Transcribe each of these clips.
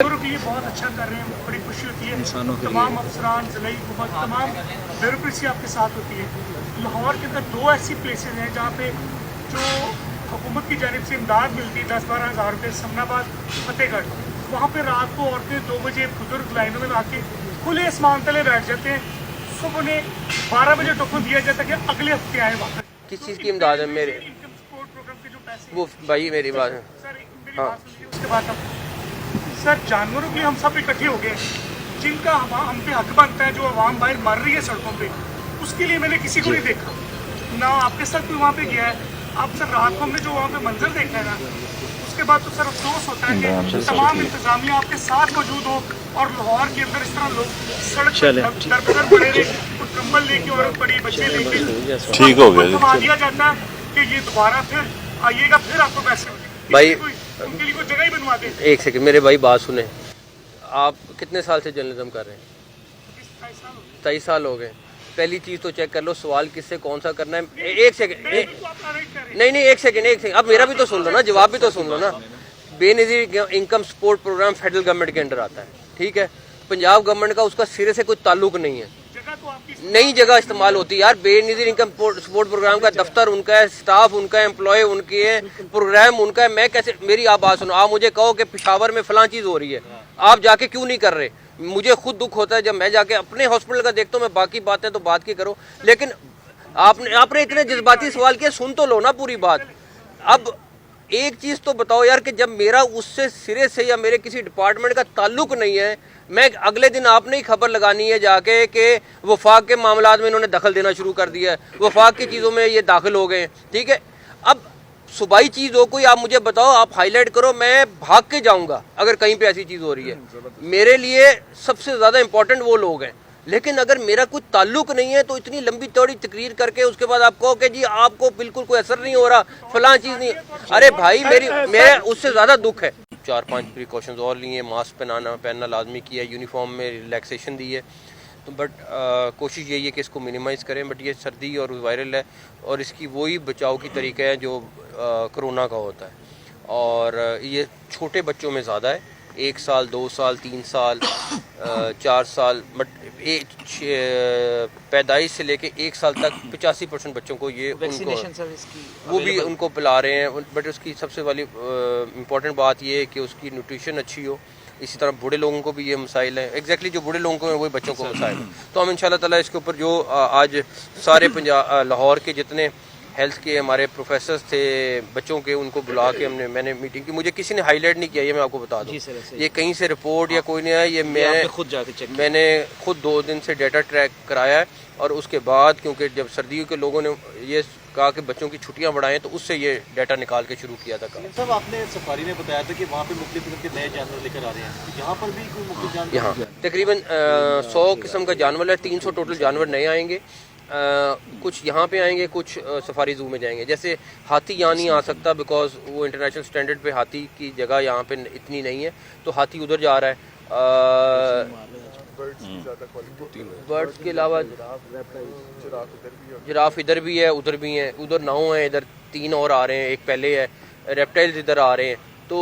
के लिए बहुत अच्छा कर रहे हैं, बड़ी खुशी होती है। तमाम अफसरान ज़िला हुकूमत तमाम ब्यूरोक्रेसी आपके साथ होती है। लाहौर के अंदर 2 ऐसी प्लेसेस हैं जहाँ पे जो हुकूमत की जानिब से इमदाद मिलती है 10-12 हज़ार रुपये, समनाबाद, फतेहगढ़। वहाँ पे रात को औरतें 2 बजे बुजुर्ग लाइनों में आके खुले आसमान तले बैठ जाते हैं। सुबह उन्हें 12 बजे टोकन दिया जाता है कि अगले हफ्ते आए वापस। किस चीज़ की इमदाद है? मेरे इनकम सपोर्ट प्रोग्राम के जो पैसे वो भाई मेरी बात है। सर मेरी बात सुनिए, उसके बाद सर जानवरों के लिए हम सब इकट्ठे हो गए, जिनका हम पे हक बनता है, जो आवाम बाहर मर रही है सड़कों पे, उसके लिए मैंने किसी को नहीं देखा ना। आपके साथ भी वहाँ पे गया है आप सर, रात को हमने जो वहाँ पे मंजर देखा है ना, उसके बाद तो सर अफसोस होता है कि तमाम इंतजामिया आपके साथ मौजूद हो और लाहौर के अंदर इस तरह लोग सड़क पर दर बदर पड़े रहे, कुछ कंबल लेके और बड़ी बच्चे लेके ठीक हो गया। थमा दिया जाता है कि ये दोबारा फिर आइएगा, फिर आपको पैसे भाई उनके लिए कोई जगह ही बनवा दे। एक सेकंड मेरे भाई बात सुने। आप कितने साल से जर्नलिज्म कर रहे हैं? 23 साल हो गए। पहली चीज़ तो चेक कर लो सवाल किससे कौन सा करना है। एक सेकंड नहीं एक सेकंड अब मेरा भी तो सुन लो ना, जवाब भी तो सुन लो ना। Benazir income support programme federal government के अंडर आता है, ठीक है। पंजाब गवर्नमेंट का उसका सिरे से कोई ताल्लुक नहीं है। नई जगह इस्तेमाल होती है यार। बेनज़ीर इनकम सपोर्ट प्रोग्राम का दफ्तर उनका है, स्टाफ उनका है, एम्प्लॉय उनके है, प्रोग्राम उनका है। मैं कैसे, मेरी आप बात सुनो, आप मुझे कहो कि पेशावर में फलां चीज़ हो रही है, आप जाके क्यों नहीं कर रहे? मुझे खुद दुख होता है जब मैं जाके अपने हॉस्पिटल का देखता हूँ। मैं बाकी बातें तो बात की करो, लेकिन आपने इतने जज्बाती सवाल किया, सुन तो लो ना पूरी बात। अब एक चीज़ तो बताओ यार कि जब मेरा उससे सिरे से या मेरे किसी डिपार्टमेंट का ताल्लुक नहीं है, मैं अगले दिन आपने ही खबर लगानी है जाके कि वफाक के मामलात में इन्होंने दखल देना शुरू कर दिया है, वफाक की चीज़ों में ये दाखिल हो गए, ठीक है। अब सूबाई चीज़ हो कोई, आप मुझे बताओ, आप हाईलाइट करो, मैं भाग के जाऊंगा अगर कहीं पे ऐसी चीज़ हो रही है। मेरे लिए सबसे ज़्यादा इंपॉर्टेंट वो लोग हैं, लेकिन अगर मेरा कोई ताल्लुक नहीं है तो इतनी लंबी चौड़ी तकरीर करके उसके बाद आप कहो कि जी आपको बिल्कुल कोई असर नहीं हो रहा, फलां चीज़ नहीं। अरे भाई मेरे उससे ज़्यादा दुख है। 4-5 प्रिकॉशंस और लिए, मास्क पहनना लाजमी किया है, यूनिफॉर्म में रिलैक्सेशन दी है। तो बट कोशिश यही है कि इसको मिनिमाइज़ करें। बट ये सर्दी और वायरल है और इसकी वही बचाव की तरीका है जो कोरोना का होता है। और ये छोटे बच्चों में ज़्यादा है, 1 साल 2 साल 3 साल 4 साल, बट पैदाइश से लेके 1 साल तक 85% बच्चों को ये उनको वो भी उनको पिला रहे हैं। बट उसकी सबसे वाली इम्पॉर्टेंट बात ये है कि उसकी न्यूट्रिशन अच्छी हो। इसी तरह बूढ़े लोगों को भी ये मसाइल है, एग्जैक्टली जो बूढ़े लोगों को है वही बच्चों को मसाइल है। तो हम इंशाल्लाह ताला इसके ऊपर जो आज सारे लाहौर के जितने हेल्थ के हमारे प्रोफेसर्स थे बच्चों के, उनको बुला के मैंने मीटिंग की। मुझे किसी ने हाईलाइट नहीं किया, ये मैं आपको बता दूं। ये कहीं से रिपोर्ट या कोई नहीं आया, ये मैंने खुद 2 दिन से डेटा ट्रैक कराया है। और उसके बाद क्योंकि जब सर्दियों के लोगों ने ये कहा कि बच्चों की छुट्टियां बढ़ाएं, तो उससे ये डाटा निकाल के शुरू किया था काम। साहब आपने सफारी में बताया था कि वहाँ पे मुख्तलिफ किस्म के नए जानवर लेकर आ रहे हैं, यहाँ पर भी कोई मुख्तलिफ जानवर? यहाँ तकरीबन 100 किस्म का जानवर है, 300 टोटल जानवर नए आएंगे। कुछ यहाँ पे आएंगे, कुछ सफारी जू में जाएंगे। जैसे हाथी यहाँ नहीं आ सकता बिकॉज वो इंटरनेशनल स्टैंडर्ड पे हाथी की जगह यहाँ पे इतनी नहीं है, तो हाथी उधर जा रहा है। बर्ड्स के अलावा जिराफ इधर भी है, उधर भी है, उधर 9 है, इधर 3 और आ रहे हैं, एक पहले है। रेप्टाइल्स इधर आ रहे हैं, तो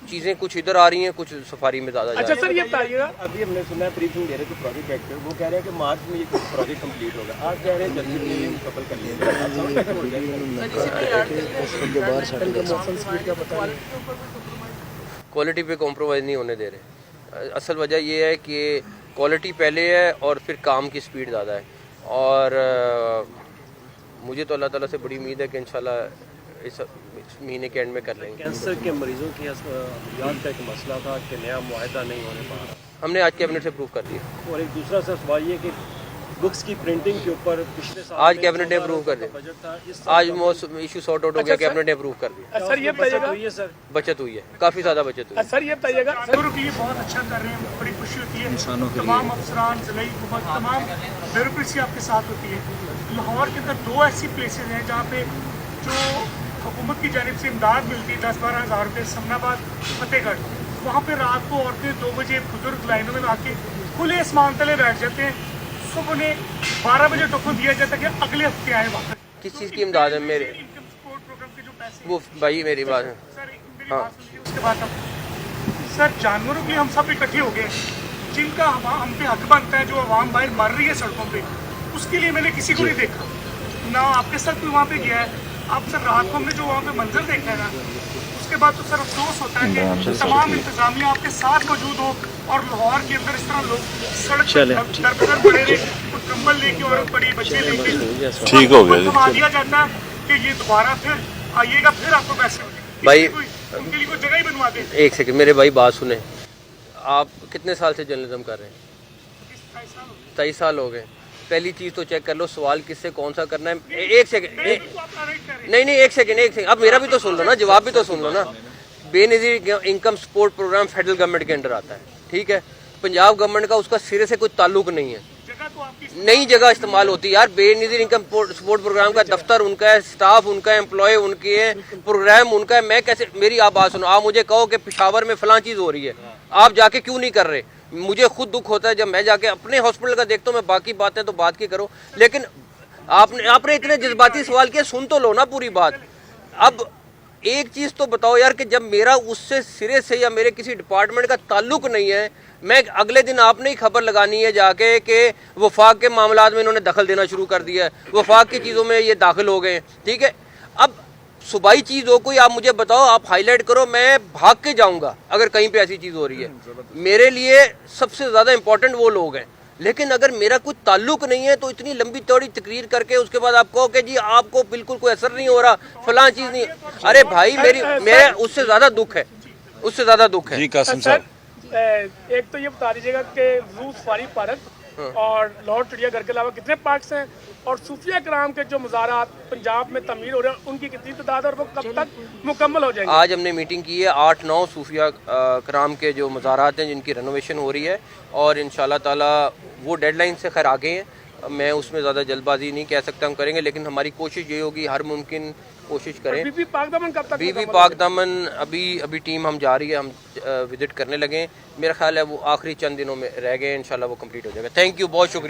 चीज़ें कुछ इधर आ रही हैं, कुछ सफारी में ज़्यादा। अच्छा सर ये बताइएगा, अभी हमने सुना है प्रीथिंग दे रहे थे प्रोजेक्ट डायरेक्टर, वो कह रहे हैं कि मार्च में ये प्रोजेक्ट कंप्लीट होगा। आज कह रहे हैं जल्दी में मुकम्मल कर लिया। क्वालिटी पे कॉम्प्रोमाइज़ नहीं होने दे रहे। असल वजह यह है कि क्वालिटी पहले है और फिर काम की स्पीड ज़्यादा है। और मुझे तो अल्लाह ताला से बड़ी उम्मीद है कि इंशाल्लाह इस महीने के एंड में कर लेंगे। कैंसर के मरीजों की याद का एक मसला था कि नया मुआहदा नहीं होने पा रहा, हमने आज कैबिनेट से अप्रूव कर दिया। और एक दूसरा सवाल ये कि बुक्स की प्रिंटिंग के ऊपर पिछले साल आज कैबिनेट ने अप्रूव कर दिया। आज इशू सॉर्ट आउट हो गया, कैबिनेट ने अप्रूव कर दिया। सर ये बताइएगा, सर बचत हुई है, काफ़ी ज़्यादा बचत हुई है। सर ये बताइएगा, जानवरों के लिए बहुत अच्छा कर रहे हैं, बड़ी खुशी होती है। तमाम अफसरान ज़िला हुकूमत तमाम ब्यूरोक्रेसी आपके साथ होती है। लाहौर के अंदर 2 ऐसी प्लेसेस हैं जहाँ पे जो हुकूमत की जानिब से इमदाद मिलती है 10-12 हज़ार रुपये, समनाबाद, फतेहगढ़। वहाँ पे रात को औरतें 2 बजे बुजुर्ग लाइनों में आके खुले आसमान तले बैठ जाते हैं। सुबह उन्हें 12 बजे टोकन दिया जाता है कि अगले हफ्ते आए वापस। किस चीज़ की इमदाद है? मेरे इनकम सपोर्ट प्रोग्राम के जो पैसे वो भाई मेरी बात है। सर मेरी बात सुनिए, उसके बाद सर जानवरों के लिए हम सब इकट्ठे हो गए, जिनका हम पे हक बनता है, जो आवाम बाहर मर रही है सड़कों पे, उसके लिए मैंने किसी को नहीं देखा। ना आपके साथ कोई वहाँ पे गया है। आप सर रात को हमने जो वहाँ पे मंजर देखा है ना, उसके बाद तो सर अफसोस होता है कि तमाम इंतजामिया आपके साथ मौजूद हो और लाहौर के अंदर इस तरह लोग सड़क पर दर बदर पड़े रहे, कुछ कंबल लेके, औरत बड़ी बच्चे लेके, ठीक हो गया जी। थमा दिया जाता है कि ये दोबारा फिर आइएगा, फिर आपको पैसे भाई उनके लिए कोई जगह ही बनवा दे। एक सेकंड मेरे भाई बात सुने। आप कितने साल से जर्नलिज्म कर रहे हैं? 23 साल हो गए। पहली चीज तो चेक कर लो सवाल किससे कौन सा करना है। एक सेकंड नहीं एक सेकंड अब मेरा भी तो सुन लो ना, जवाब भी तो सुन लो ना। Benazir income support programme federal government के अंडर आता है, ठीक है। पंजाब गवर्नमेंट का उसका सिरे से कोई ताल्लुक नहीं है। नई जगह इस्तेमाल होती है यार। बेनजीर इनकम सपोर्ट प्रोग्राम का दफ्तर उनका है, स्टाफ उनका है, एम्प्लॉय उनके है, प्रोग्राम उनका है। मैं कैसे, मेरी आप बात सुनो, आप मुझे कहो कि पेशावर में फलां चीज हो रही है, आप जाके क्यों नहीं कर रहे? मुझे खुद दुख होता है जब मैं जाके अपने हॉस्पिटल का देखता हूँ। मैं बाकी बातें तो बात की करो, लेकिन आपने इतने जज्बाती सवाल किया, सुन तो लो ना पूरी बात। अब एक चीज तो बताओ यार कि जब मेरा उससे सिरे से या मेरे किसी डिपार्टमेंट का ताल्लुक नहीं है, मैं अगले दिन आपने ही खबर लगानी है जाके कि वफाक के मामलात में इन्होंने दखल देना शुरू कर दिया है, वफाक की चीज़ों में ये दाखिल हो गए, ठीक है। अब सुबाई चीज़ हो कोई, आप मुझे बताओ, आप हाईलाइट करो, मैं भाग के जाऊंगा अगर कहीं पे ऐसी चीज़ हो रही है। मेरे लिए सबसे ज़्यादा इंपॉर्टेंट वो लोग हैं, लेकिन अगर मेरा कोई ताल्लुक नहीं है तो इतनी लंबी चौड़ी तकरीर करके उसके बाद आप कहो कि जी आपको बिल्कुल कोई असर नहीं हो रहा, फलां चीज़ नहीं। अरे भाई मेरा उससे ज़्यादा दुख है, उससे ज़्यादा दुख है। जी कासिम साहब, एक तो ये बता दीजिएगा कि जू सफारी पार्क और लाहौर चिड़ियाघर के अलावा कितने पार्क्स हैं, और सूफिया कराम के जो मज़ारात पंजाब में तमीर हो रहे हैं उनकी कितनी तादाद और वो कब तक मुकम्मल हो जाएंगे? आज हमने मीटिंग की है, 8-9 सूफिया कराम के जो मज़ारात हैं जिनकी रेनोवेशन हो रही है, और इंशाल्लाह ताला वो डेडलाइन से खैर आगे हैं। मैं उसमें ज़्यादा जल्दबाजी नहीं कह सकता, हम करेंगे, लेकिन हमारी कोशिश ये होगी हर मुमकिन कोशिश करें। बीबी पाक दामन कब तक? बीबी पाक दामन अभी टीम हम जा रही है, हम विजिट करने लगे। मेरा ख्याल है वो आखिरी चंद दिनों में रह गए, इंशाल्लाह वो कंप्लीट हो जाएगा। थैंक यू, बहुत शुक्रिया।